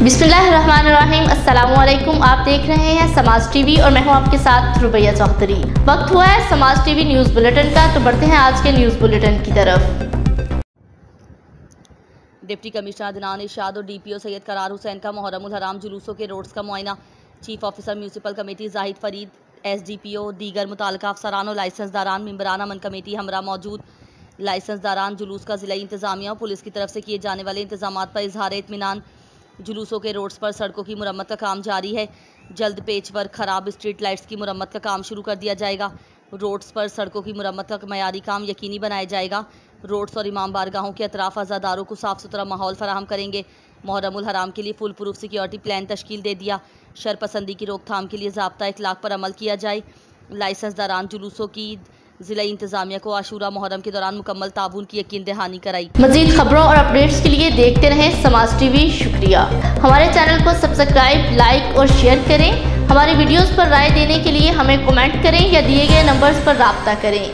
बिस्मिल्लाहिर्रहमानिर्रहीम। अस्सलामुअलैकुम। आप देख रहे हैं समाज टीवी और मैं हूं आपके साथ रुबैया चौधरी। वक्त हुआ है समाज टीवी न्यूज़ बुलेटिन का, तो बढ़ते हैं आज के न्यूज़ बुलेटिन की तरफ। डिप्टी कमिश्नर अदनान इरशाद और डीपीओ सैयद करार हुसैन का मुहर्रमुल हराम जुलूसों के रोड्स का मुआयना। Chief officer municipal committee Zahid Farid, SDPO, दीगर मुताल्लिका अफसरान और लाइसेंसदारान मेंबरान अमन कमेटी हमरा मौजूद। लाइसेंसदारान जुलूस का ज़िला इंतज़ामिया और पुलिस की तरफ से किए जाने वाले इंतजामात पर इजहार इत्मीनान। जुलूसों के रोड्स पर सड़कों की मुरम्मत का काम जारी है। जल्द पेच वर्क खराब स्ट्रीट लाइट्स की मुरम्मत का काम शुरू कर दिया जाएगा। रोड्स पर सड़कों की मुरम्मत का मयारी काम यकीनी बनाया जाएगा। रोड्स और इमाम बारगाहों के अतराफ अज़ादारों को साफ़ सुथरा माहौल फराहम करेंगे। मुहर्रमुल हराम के लिए फुल प्रूफ सिक्योरिटी प्लान तश्कील दे दिया। शरपसंदी की रोकथाम के लिए ज़ाब्ता इखलाक पर अमल किया जाए। लाइसेंसदारान जुलूसों की ज़िला इंतज़ामिया को आशूरा मुहर्रम के दौरान मुकम्मल ताबून की यकीन दहानी कराई। मज़ीद खबरों और अपडेट्स के लिए देखते रहें समाज टीवी। शुक्रिया। हमारे चैनल को सब्सक्राइब, लाइक और शेयर करें। हमारी वीडियोस पर राय देने के लिए हमें कमेंट करें या दिए गए नंबर्स पर राब्ता करें।